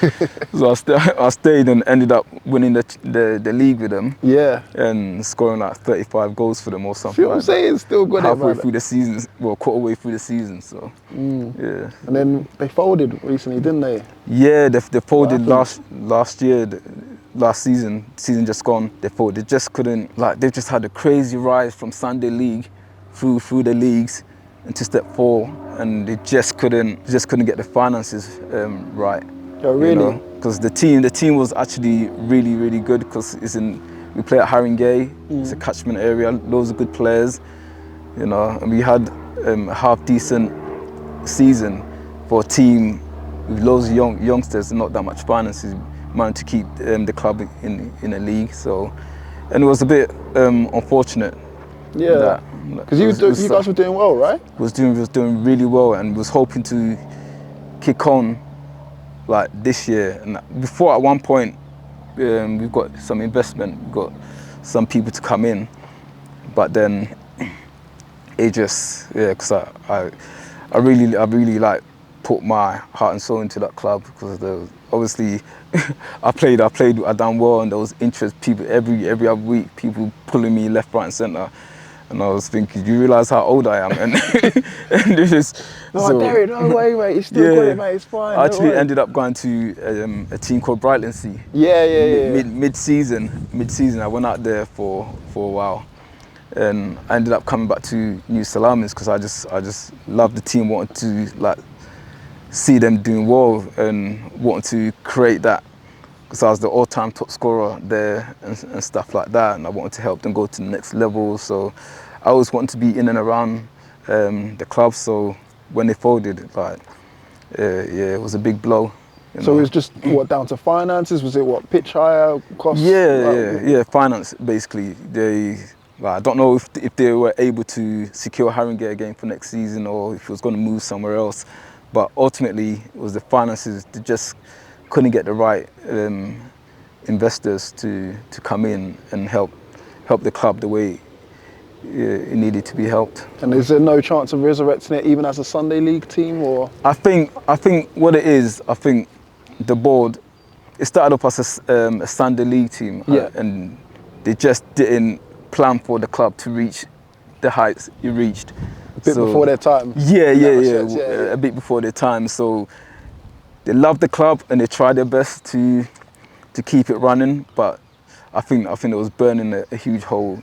So I stayed and ended up winning the league with them. Yeah. And scoring like 35 goals for them or something. See what I'm saying? Still got halfway through the season, quarter way through the season. So yeah. And then they folded recently, didn't they? Yeah, they folded last season just gone. They folded. They just couldn't, they've just had a crazy rise from Sunday League through the leagues into Step 4, and they just couldn't get the finances right. Oh, really? Because the team was actually really, really good because we play at Haringey, it's a catchment area, loads of good players, and we had a half decent season for a team with loads of youngsters and not that much finances, managed to keep the club in a league. So, and it was a bit unfortunate. Yeah, because you guys were doing well, right? Was doing really well and was hoping to kick on like this year. And before, at one point, we've got some investment, we've got some people to come in, but then it just, because I really like put my heart and soul into that club because obviously I done well and there was interest, people every other week, people pulling me left, right and centre. And I was thinking, do you realise how old I am? And this is... Derry, no way, mate. You still got it, mate. It's fine. I actually ended up going to a team called Brightlingsea. Yeah. Mid-season, I went out there for a while. And I ended up coming back to New Salamis because I just loved the team, wanted to see them doing well and wanted to create that. Because I was the all-time top scorer there and stuff like that, and I wanted to help them go to the next level. So I always wanted to be in and around the club. So when they folded, it was a big blow. So it was just down to finances? Was it pitch hire costs? Yeah, finance basically. I don't know if they were able to secure Haringey again for next season or if it was going to move somewhere else. But ultimately, it was the finances. They just couldn't get the right investors to come in and help the club the way it needed to be helped. And is there no chance of resurrecting it even as a Sunday League team, or? I think what it is, I think the board, it started off as a Sunday League team, and they just didn't plan for the club to reach the heights it reached. A bit before their time. Yeah, a bit before their time. So they loved the club and they tried their best to keep it running, but I think it was burning a huge hole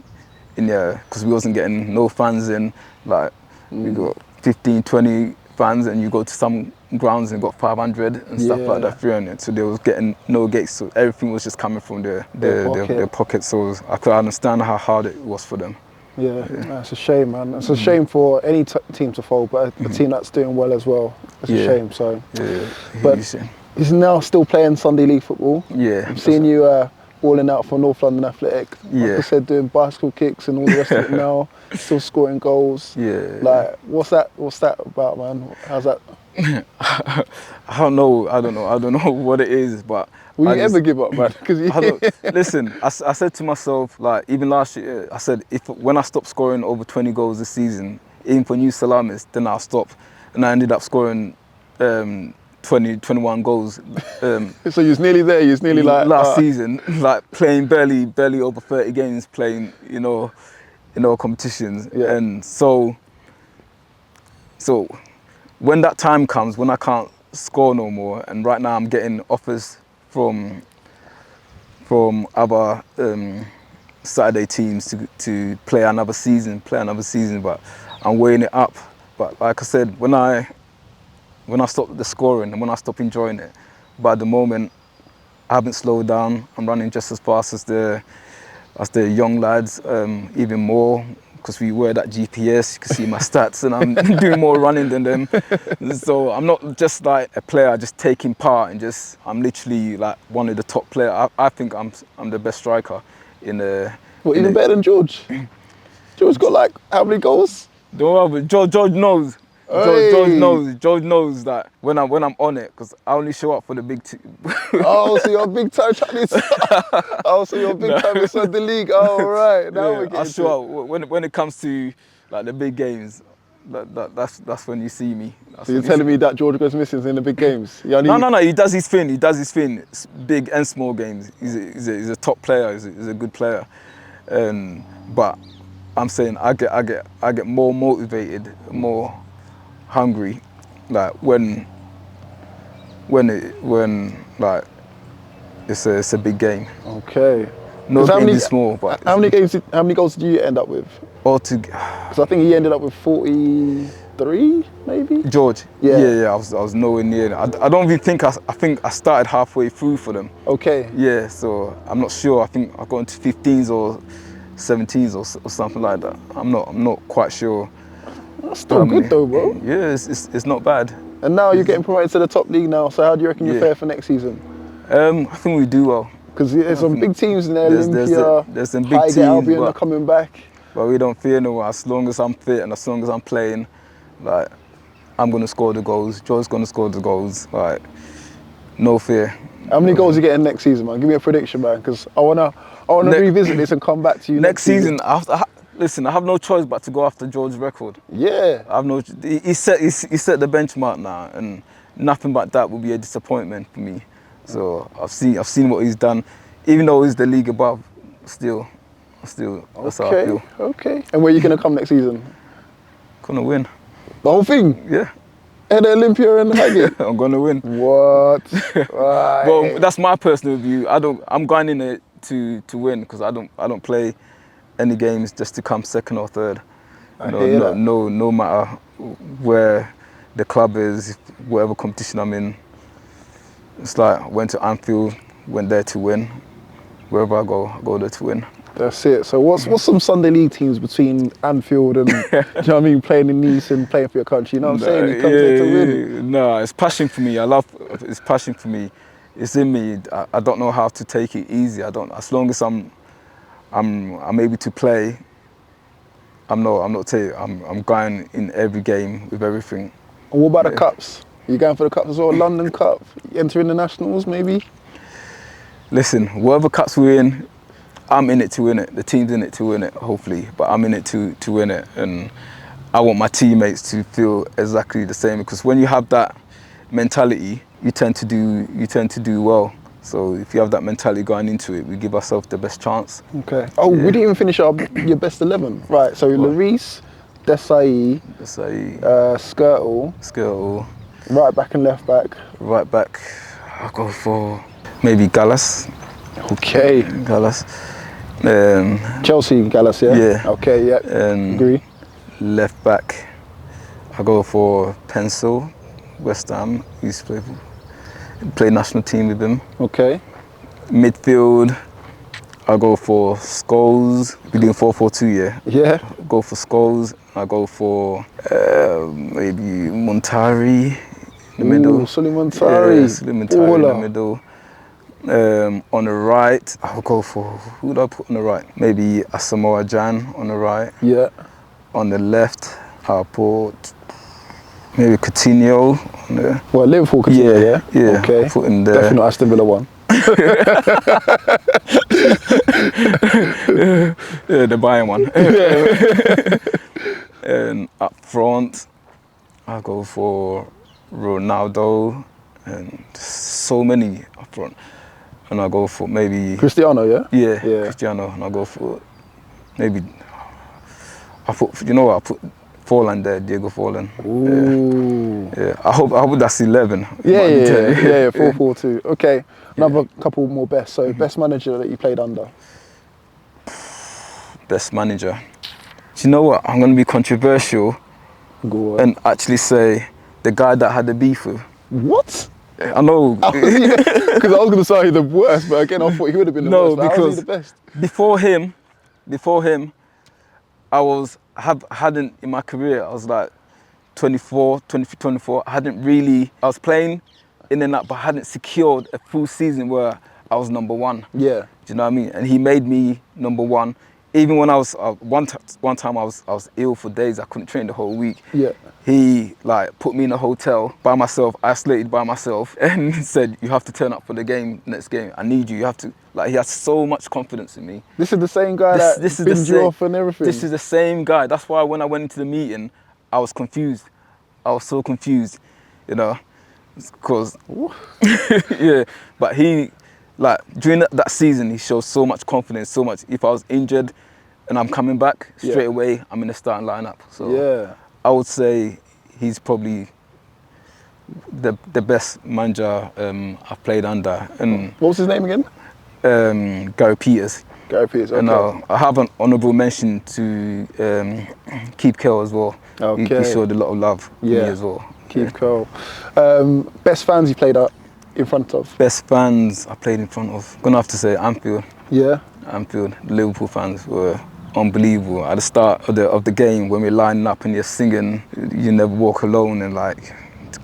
in there because we wasn't getting no fans in. We got 15, 20 fans, and you go to some grounds and got 500 and stuff like that, 300. So they was getting no gates, so everything was just coming from their pocket. So I could understand how hard it was for them. Yeah, it's a shame, man. It's a shame for any team to fold, but a team that's doing well as well. It's a shame. So, but he's now still playing Sunday League football. Yeah, I've seen you balling out for North London Athletic. Like I said, doing bicycle kicks and all the rest of it now. Still scoring goals. Yeah. What's that about, man? How's that? I don't know what it is, but. Will you ever give up, man? Listen, I said to myself, even last year, I said, when I stop scoring over 20 goals this season, even for New Salamis, then I'll stop. And I ended up scoring 21 goals. So you was nearly there, you was nearly last season, playing barely over 30 games, playing, in all competitions. Yeah. And so when that time comes, when I can't score no more, and right now I'm getting offers from other Saturday teams to play another season, but I'm weighing it up. But like I said, when I stop the scoring and when I stop enjoying it, but at the moment I haven't slowed down. I'm running just as fast as the young lads, even more, because we wear that GPS, you can see my stats, and I'm doing more running than them. So I'm not just like a player just taking part, and I'm literally like one of the top players. I think I'm the best striker in the... Well, even better than George. George got how many goals? Don't worry, George knows. George knows that when I'm on it, because I only show up for the big team. Oh, so you're a big time Chinese. Oh, so you're a big time inside the league. Oh, right. Now we're getting I show up when it comes to the big games. That's when you see me. So you're telling me that George goes missing in the big games? No. He does his thing. It's big and small games. He's a top player. He's a good player. But I'm saying I get more motivated, more hungry, when it's a big game. Okay. No game is small, but how many goals did you end up with? Because I think he ended up with 43, maybe? George? Yeah. Yeah, I was nowhere near. I don't even think I think I started halfway through for them. Okay. Yeah, so I'm not sure. I think I got into 15s or 17s or something like that. I'm not quite sure. That's still good though, bro. Yeah, it's not bad. And now you're getting promoted to the top league now. So how do you reckon you fare for next season? I think we do well. Because there's some big teams in there. Olympia, there's some big teams, Albion are coming back. But we don't fear no one. As long as I'm fit and as long as I'm playing, like, I'm gonna score the goals. Joe's gonna score the goals. Like, no fear. How many goals are you getting next season, man? Give me a prediction, man, because I wanna revisit this and come back to you next season. Listen, I have no choice but to go after George's record. Yeah. I have no. He set the benchmark now, and nothing but that will be a disappointment for me. So I've seen what he's done, even though he's the league above. Still, that's how I feel. Okay. And where are you gonna come next season? Gonna win. The whole thing? Yeah. And Olympia and Haggard? I'm gonna win. What? Right. Well, that's my personal view. I'm going in it to win because I don't play any games just to come second or third. No matter where the club is, whatever competition I'm in. It's like I went to Anfield, went there to win. Wherever I go there to win. That's it. So what's some Sunday league teams between Anfield and, do you know what I mean, playing in Nice and playing for your country? You know what I'm saying? You come there to win. No, it's passion for me. It's passion for me. It's in me. I don't know how to take it easy. As long as I'm able to play, I'm going in every game with everything. And what about the cups? You going for the cups as well? London Cup, entering the nationals maybe? Listen, whatever cups we're in, I'm in it to win it. The team's in it to win it, hopefully, but I'm in it to win it, and I want my teammates to feel exactly the same. Because when you have that mentality, you tend to do well. So if you have that mentality going into it, we give ourselves the best chance. Okay. Oh, we didn't even finish up your best 11, right? So Lloris, Desai, Skirtle, right back and left back. Right back, I'll go for maybe Gallas. Okay. Gallas. Chelsea, Gallas, yeah? Yeah. Okay, yeah. Agree. Left back, I'll go for Pencil, West Ham. He used to play national team with him. Okay. Midfield, I'll go for Scholes. We're doing 4-4-2, yeah? Yeah. Go for Scholes. I'll go for maybe Montari in the middle. Sully Montari. Yeah, Sully Montari in the middle. On the right, I'll go for, who would I put on the right? Maybe Asamoah Jan on the right. Yeah. On the left, I'll put maybe Coutinho on there. Well, Liverpool Coutinho, yeah? Yeah, okay. I'll put him there. Definitely not Aston Villa one. Yeah, the Bayern one. And up front, I'll go for Ronaldo, and so many up front. And I'll go for maybe Cristiano, yeah? Yeah, Cristiano. And I'll go for maybe, I'll put Forlan there, Diego Forlan. Ooh. Yeah. I hope that's 11. Yeah, 4-4-2. Okay, another couple more best. So best manager that you played under? Best manager. Do you know what? I'm going to be controversial and actually say the guy that had the beef with. What? I know. Because I was going to say the worst, but again, I thought he would have been the worst. But how was he the best? Before him, hadn't in my career, I was like 24. I was playing in and out, but I hadn't secured a full season where I was number one. Yeah. Do you know what I mean? And he made me number one. Even when I was, one time I was ill for days, I couldn't train the whole week. Yeah. He put me in a hotel by myself, isolated by myself, and said, you have to turn up for the game, next game. I need you, you have to. He has so much confidence in me. This is the same guy that binned you off and everything? This is the same guy. That's why when I went into the meeting, I was confused. I was so confused, because, yeah, but he, during that season, he showed so much confidence, so much. If I was injured and I'm coming back, straight away, I'm in the starting lineup. So yeah. I would say he's probably the best manager I've played under. And what was his name again? Gary Peters. Gary Peters, okay. And I have an honourable mention to Keith Kell as well. Okay. He showed a lot of love for me as well. Keith Kell. Best fans you played in front of? Best fans I played in front of? Gonna have to say Anfield. Yeah. Anfield. The Liverpool fans were unbelievable. At the start of the game, when we're lining up and you're singing "You Never Walk Alone" and like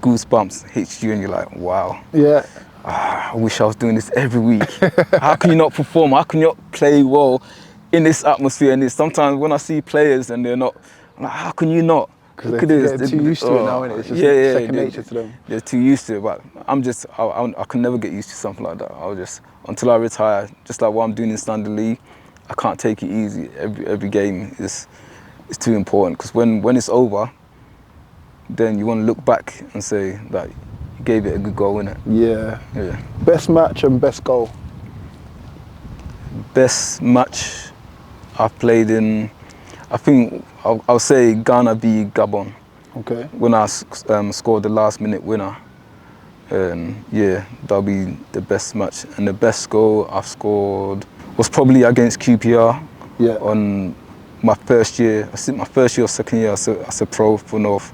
goosebumps hit you and you're like, wow. Yeah. I wish I was doing this every week. How can you not perform? How can you not play well in this atmosphere? And sometimes when I see players and they're not, I'm like, how can you not? Because they're too used to it now, innit? It's just second nature to them. They're too used to it, but I can never get used to something like that. Until I retire, just like what I'm doing in Standard League, I can't take it easy. Every game is too important, because when it's over, then you want to look back and say that you gave it a good go, innit? Yeah. Yeah. Best match and best goal? Best match I've played in, I think I'll say Ghana v Gabon. Okay. When I scored the last minute winner. Yeah, that'll be the best match. And the best goal I've scored was probably against QPR. Yeah. On my first year, I think my first year or second year as a pro for North.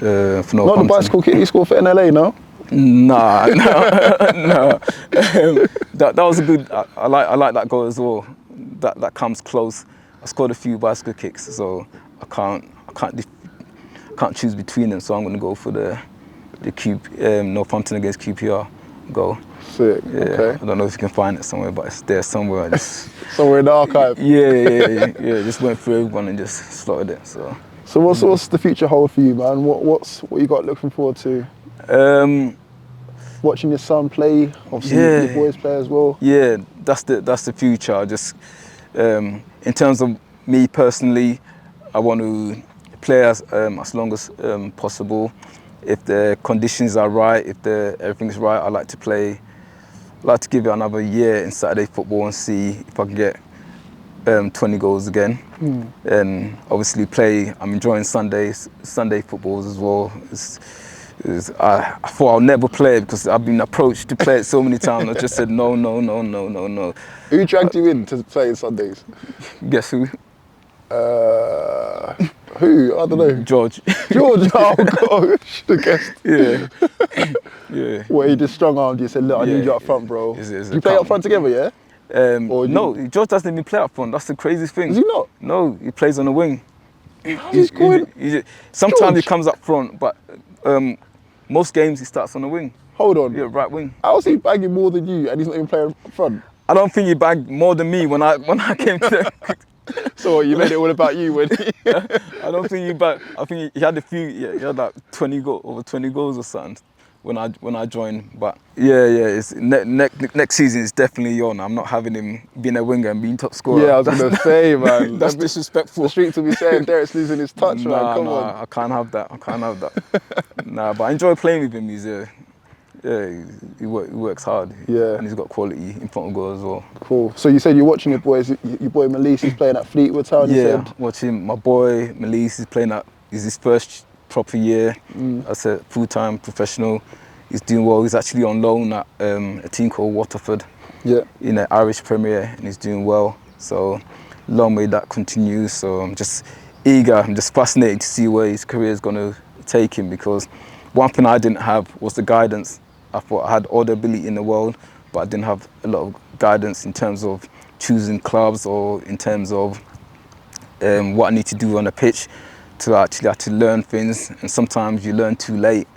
Not the bicycle kick you scored for NLA, no? Nah, no. That was a good. I like that goal as well. That comes close. I scored a few bicycle kicks, so I can't choose between them. So I'm going to go for the Northampton against QPR goal. Sick. Yeah, okay. I don't know if you can find it somewhere, but it's there somewhere. I just somewhere in the archive. Yeah. Just went through everyone and just slotted it. So what's the future hold for you, man? What you got looking forward to? Watching your son play, obviously your boys play as well. Yeah, that's the future. Just in terms of me personally, I want to play as long as possible. If the conditions are right, if everything's right, I like to play. I like to give it another year in Saturday football and see if I can get 20 goals again. And obviously I'm enjoying Sunday footballs as well. I thought I'll never play it because I've been approached to play it so many times. I just said no. Who dragged you in to play Sundays? Guess who? Who? I don't know. George. Oh God, should have guessed. Yeah. Well, he just strong-armed you, said, look, I need you up front, bro. You play up front together, yeah? No, George doesn't even play up front. That's the craziest thing. Does he not? No, he plays on the wing. Sometimes he comes up front, but most games he starts on the wing. Hold on. Yeah, right wing. How's he bagging more than you and he's not even playing up front? I don't think he bagged more than me when I came to the... So you made it all about you when I don't think he bagged. I think he had a few, he had like over 20 goals or something when I joined. But it's next season is definitely on. I'm not having him being a winger and being top scorer. Yeah, I was going to say, man. That's disrespectful. The streets will be saying Derek's losing his touch, man. Come on. I can't have that. But I enjoy playing with him. He works hard. Yeah. And he's got quality in front of goal as well. Cool. So you said you're watching your boys. Your boy Melise, he's playing at Fleetwood Town. Yeah, watching my boy Melise. He's playing at. It's his first proper year as a full-time professional. He's doing well. He's actually on loan at a team called Waterford. Yeah. In the Irish Premier, and he's doing well. So long may that continue. So I'm just eager. I'm just fascinated to see where his career is going to take him, because one thing I didn't have was the guidance. I thought I had all the ability in the world, but I didn't have a lot of guidance in terms of choosing clubs or in terms of what I need to do on the pitch to actually have to learn things. And sometimes you learn too late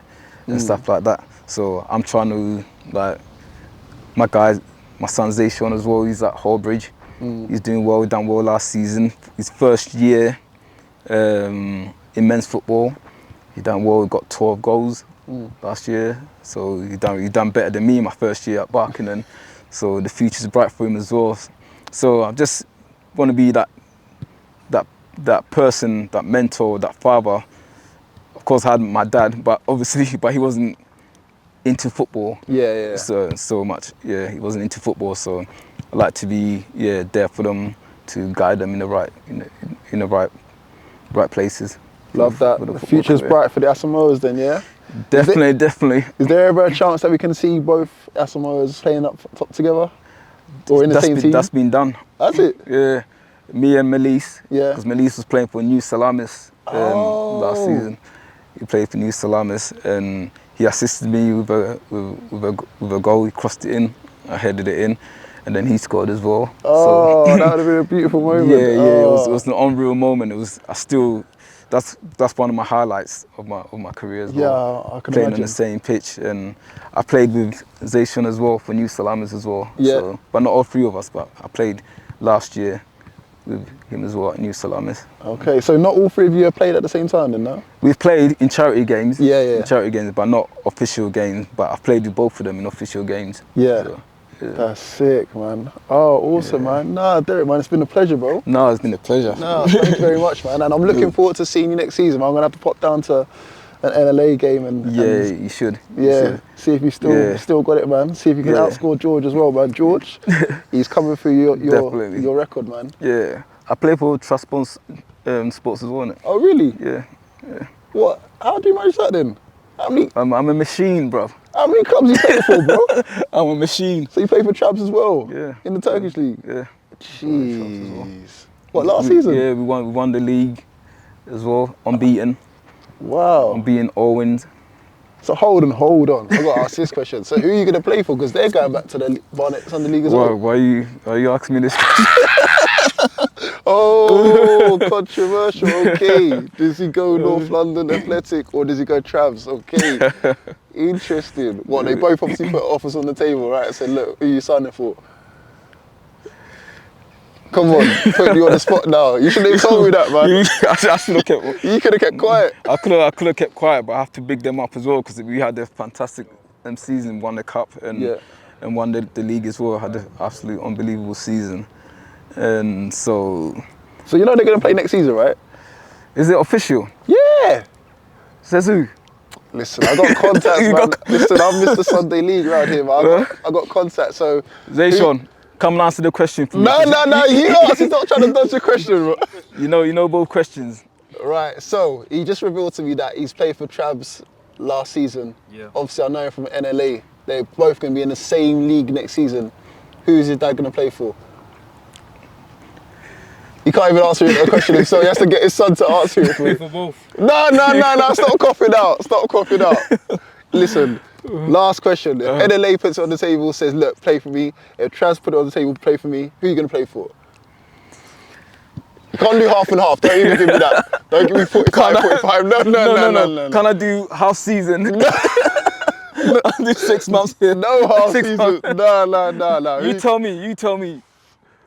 and stuff like that. So I'm trying to, like, my son Zayshawn as well, he's at Hallbridge. He's doing well, done well last season. His first year in men's football, he done well, he got 12 goals. Last year, so he done better than me in my first year at Barking, so the future's bright for him as well. So I just want to be that person, that mentor, that father. Of course, I had my dad, but he wasn't into football. Yeah. So much. Yeah, he wasn't into football. So I like to be there for them, to guide them in the right places. Love that. The future's bright for the Asamoahs then, yeah? Definitely. Is there ever a chance that we can see both Asamoahs playing up top together? Or in the same team? That's been done. That's it? Yeah. Me and Melise. Yeah. Because Melise was playing for New Salamis last season. He played for New Salamis and he assisted me with a goal. He crossed it in. I headed it in. And then he scored as well. Oh, so, that would have been a beautiful moment. Yeah, it was an unreal moment. That's one of my highlights of my career as well. Yeah, I can playing imagine. on the same pitch, and I played with Zayshawn as well for New Salamis as well. Yeah. So, but not all three of us, but I played last year with him as well at New Salamis. Okay, so not all three of you have played at the same time then, no? We've played in charity games. Yeah. In charity games, but not official games. But I've played with both of them in official games. Yeah. So, that's sick, man. Oh, awesome, man. Nah, Derek, man, it's been a pleasure, bro. No, it's been a pleasure. No, thank you very much, man. And I'm looking forward to seeing you next season. I'm gonna have to pop down to an NLA game and you should. See if you still got it, man. See if you can outscore George as well, man. George, he's coming through your record, man. Yeah, I play for Trust Sports as well, innit? Oh, really? Yeah. What? How do you manage that then? I'm a machine, bro. How many clubs you play for, bro? I'm a machine. So you play for Trabs as well? Yeah. In the Turkish league? Yeah. Jeez. What, last season? Yeah, we won the league as well, unbeaten. Wow. Unbeaten, all wins. So hold on. I've got to ask this question. So who are you going to play for? Because they're going back to the Barnet Sunday League as well. Why are you asking me this question? Oh, controversial. Okay. Does he go North London Athletic or does he go Travs? Okay. Interesting. What, they both obviously put offers on the table, right? I said, look, who are you signing for? Come on, put you on the spot now. You shouldn't have told me that, man. I should have kept. You could have kept quiet. I could have kept quiet, but I have to big them up as well because we had a fantastic season, won the cup and won the league as well. Had an absolute unbelievable season, and so you know they're gonna play next season, right? Is it official? Yeah. Says who? Listen, I got contacts, man. Listen, I'm Mr. Sunday League around here, man. I got contacts, so. Zayshawn, come and answer the question for me. No, you ask. He's not trying to dodge the question, bro. You know both questions. Right, so he just revealed to me that he's played for Trabs last season. Yeah. Obviously, I know him from NLA. They're both going to be in the same league next season. Who is his dad going to play for? You can't even answer a question himself. He has to get his son to answer it for me. For both. No. Stop coughing out. Listen, last question. If NLA puts it on the table, says, look, play for me. If Trabs put it on the table, play for me. Who are you going to play for? You can't do half and half. Don't even give me that. Don't give me 45. No. Can I do half season? I'll do 6 months here. No half season. No. You tell me.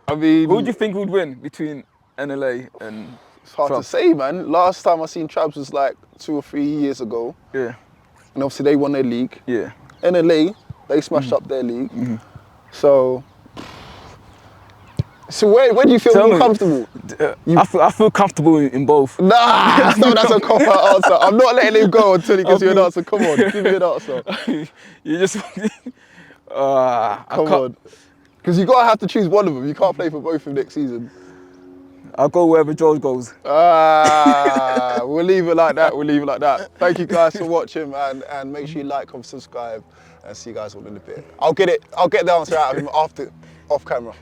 I mean, who do you think would win between NLA and it's hard to say, man. Last time I seen Trabs was like 2 or 3 years ago. Yeah. And obviously they won their league. Yeah. NLA, they smashed up their league. So where do you feel more comfortable? I feel comfortable in both. Nah, that's a cop-out answer. I'm not letting him go until he gives you an answer. Come on, give me an answer. You just come on. Because you gotta have to choose one of them. You can't play for both of them next season. I'll go wherever George goes. We'll leave it like that. Thank you guys for watching, and make sure you like, comment, subscribe, and see you guys all in a bit. I'll get the answer out of him off camera.